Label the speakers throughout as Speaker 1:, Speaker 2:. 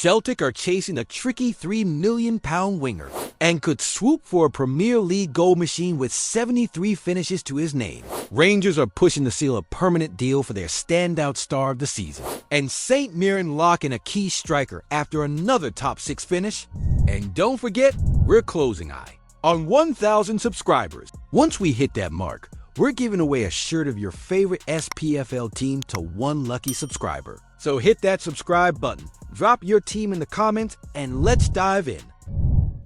Speaker 1: Celtic are chasing a tricky £3 million winger and could swoop for a Premier League goal machine with 73 finishes to his name. Rangers are pushing to seal a permanent deal for their standout star of the season. And St Mirren lock in a key striker after another top 6 finish. And don't forget, we're closing eye on 1,000 subscribers. Once we hit that mark, we're giving away a shirt of your favorite SPFL team to one lucky subscriber. So hit that subscribe button, drop your team in the comments, and let's dive in.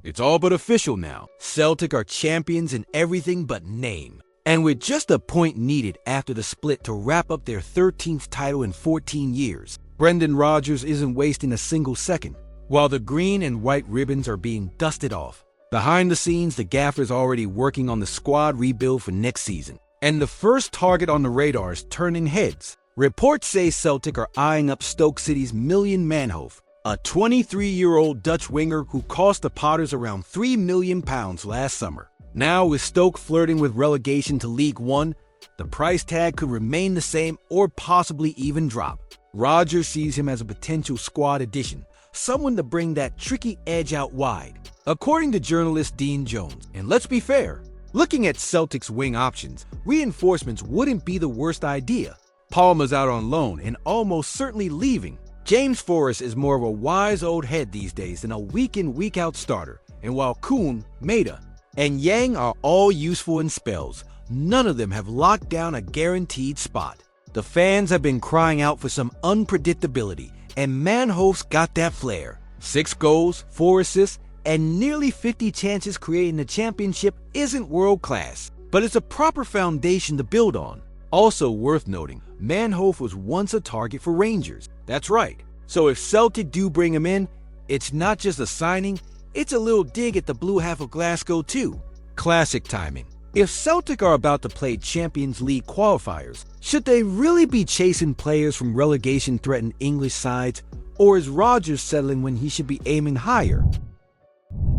Speaker 1: It's all but official now. Celtic are champions in everything but name. And with just a point needed after the split to wrap up their 13th title in 14 years, Brendan Rodgers isn't wasting a single second. While the green and white ribbons are being dusted off, behind the scenes, the gaffer's already working on the squad rebuild for next season. And the first target on the radar is turning heads. Reports say Celtic are eyeing up Stoke City's Million Manhoef, a 23-year-old Dutch winger who cost the Potters around £3 million last summer. Now, with Stoke flirting with relegation to League One, the price tag could remain the same or possibly even drop. Rodgers sees him as a potential squad addition, someone to bring that tricky edge out wide, according to journalist Dean Jones. And let's be fair, looking at Celtic's wing options, reinforcements wouldn't be the worst idea. Palmer's out on loan and almost certainly leaving. James Forrest is more of a wise old head these days than a week-in, week-out starter. And while Kuhn, Maeda, and Yang are all useful in spells, none of them have locked down a guaranteed spot. The fans have been crying out for some unpredictability, and Manhoef's got that flair. 6 goals, 4 assists, and nearly 50 chances creating the championship isn't world-class, but it's a proper foundation to build on. Also worth noting, Manhoef was once a target for Rangers. That's right. So if Celtic do bring him in, it's not just a signing, it's a little dig at the blue half of Glasgow too. Classic timing. If Celtic are about to play Champions League qualifiers, should they really be chasing players from relegation-threatened English sides, or is Rodgers settling when he should be aiming higher?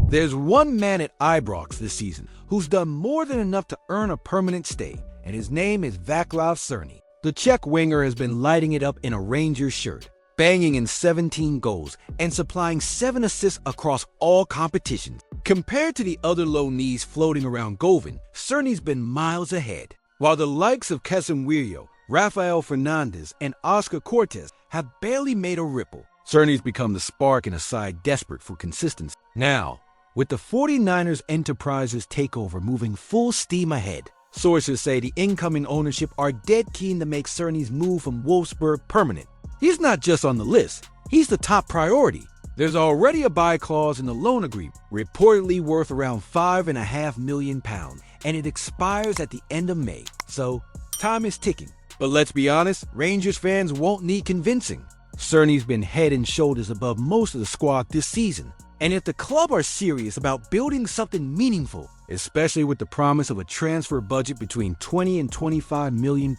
Speaker 1: There's one man at Ibrox this season who's done more than enough to earn a permanent stay, and his name is Vaclav Cerny. The Czech winger has been lighting it up in a Rangers shirt, banging in 17 goals and supplying 7 assists across all competitions. Compared to the other loanees floating around Govan, Cerny's been miles ahead. While the likes of Casemiro, Rafael Fernandez, and Oscar Cortez have barely made a ripple, Cerny's become the spark in a side desperate for consistency. Now, with the 49ers Enterprises takeover moving full steam ahead, sources say the incoming ownership are dead keen to make Cerny's move from Wolfsburg permanent. He's not just on the list, he's the top priority. There's already a buy clause in the loan agreement, reportedly worth around £5.5 million, and it expires at the end of May, so time is ticking. But let's be honest, Rangers fans won't need convincing. Cerny's been head and shoulders above most of the squad this season. And if the club are serious about building something meaningful, especially with the promise of a transfer budget between £20 and £25 million,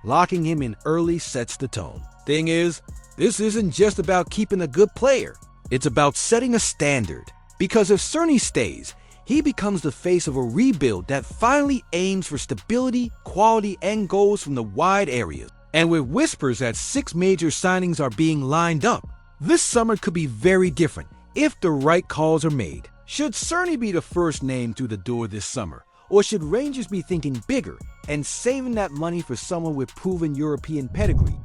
Speaker 1: locking him in early sets the tone. Thing is, this isn't just about keeping a good player. It's about setting a standard. Because if Cerny stays, he becomes the face of a rebuild that finally aims for stability, quality, and goals from the wide areas. And with whispers that 6 major signings are being lined up, this summer could be very different if the right calls are made. Should Cerny be the first name through the door this summer? Or should Rangers be thinking bigger and saving that money for someone with proven European pedigree?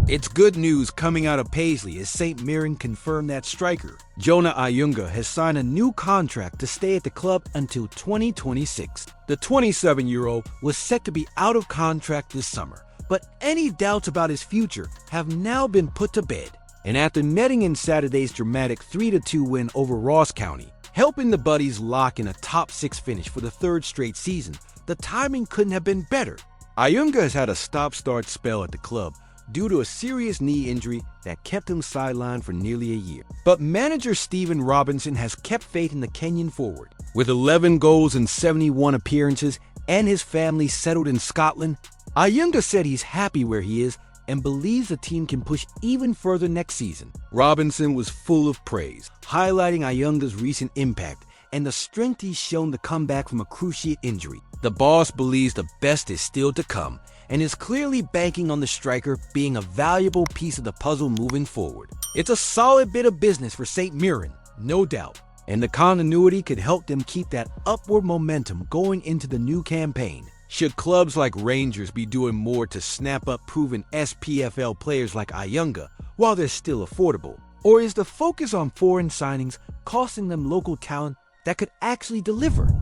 Speaker 1: It's good news coming out of Paisley as St Mirren confirmed that striker, Jonah Ayunga, has signed a new contract to stay at the club until 2026. The 27-year-old was set to be out of contract this summer, but any doubts about his future have now been put to bed. And after netting in Saturday's dramatic 3-2 win over Ross County, helping the Buddies lock in a top 6 finish for the 3rd straight season, the timing couldn't have been better. Ayunga has had a stop-start spell at the club due to a serious knee injury that kept him sidelined for nearly a year. But manager Stephen Robinson has kept faith in the Kenyan forward. With 11 goals in 71 appearances and his family settled in Scotland, Ayunga said he's happy where he is and believes the team can push even further next season. Robinson was full of praise, highlighting Ayunga's recent impact and the strength he's shown to come back from a cruciate injury. The boss believes the best is still to come and is clearly banking on the striker being a valuable piece of the puzzle moving forward. It's a solid bit of business for St Mirren, no doubt, and the continuity could help them keep that upward momentum going into the new campaign. Should clubs like Rangers be doing more to snap up proven SPFL players like Ayunga while they're still affordable? Or is the focus on foreign signings costing them local talent that could actually deliver?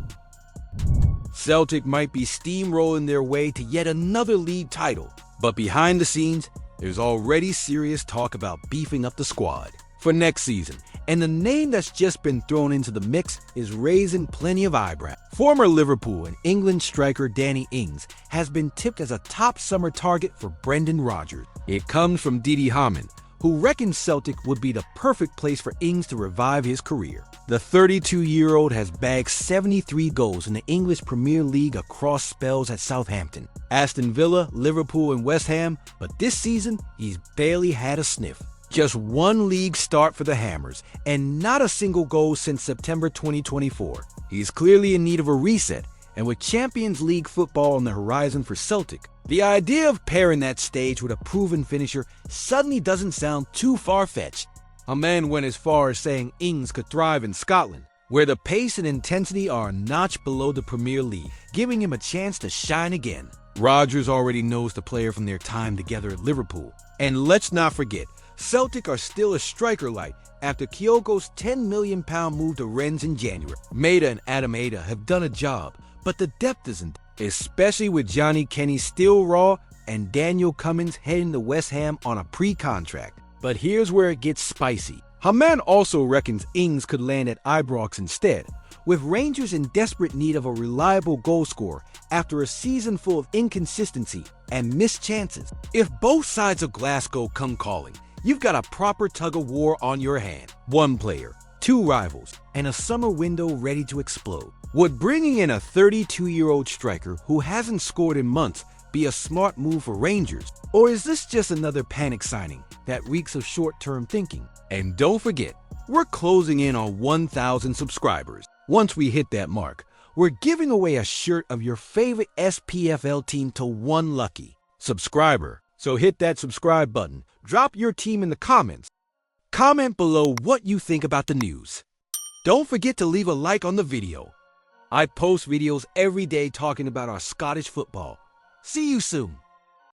Speaker 1: Celtic might be steamrolling their way to yet another league title, but behind the scenes, there's already serious talk about beefing up the squad for next season, and the name that's just been thrown into the mix is raising plenty of eyebrows. Former Liverpool and England striker Danny Ings has been tipped as a top summer target for Brendan Rodgers. It comes from Didi Hamann, who reckons Celtic would be the perfect place for Ings to revive his career. The 32-year-old has bagged 73 goals in the English Premier League across spells at Southampton, Aston Villa, Liverpool, and West Ham, but this season he's barely had a sniff. Just one league start for the Hammers, and not a single goal since September 2024. He's clearly in need of a reset, and with Champions League football on the horizon for Celtic, the idea of pairing that stage with a proven finisher suddenly doesn't sound too far-fetched. A man went as far as saying Ings could thrive in Scotland, where the pace and intensity are a notch below the Premier League, giving him a chance to shine again. Rodgers already knows the player from their time together at Liverpool. And let's not forget, Celtic are still a striker light after Kyogo's £10 million move to Rennes in January. Maeda and Adam Ada have done a job, but the depth isn't, especially with Johnny Kenny still raw and Daniel Cummins heading to West Ham on a pre-contract. But here's where it gets spicy. Hamann also reckons Ings could land at Ibrox instead, with Rangers in desperate need of a reliable goalscorer after a season full of inconsistency and missed chances. If both sides of Glasgow come calling, you've got a proper tug-of-war on your hand. One player, two rivals, and a summer window ready to explode. Would bringing in a 32-year-old striker who hasn't scored in months be a smart move for Rangers? Or is this just another panic signing that reeks of short-term thinking? And don't forget, we're closing in on 1,000 subscribers. Once we hit that mark, we're giving away a shirt of your favorite SPFL team to one lucky subscriber. So hit that subscribe button, drop your team in the comments. Comment below what you think about the news. Don't forget to leave a like on the video. I post videos every day talking about our Scottish football. See you soon.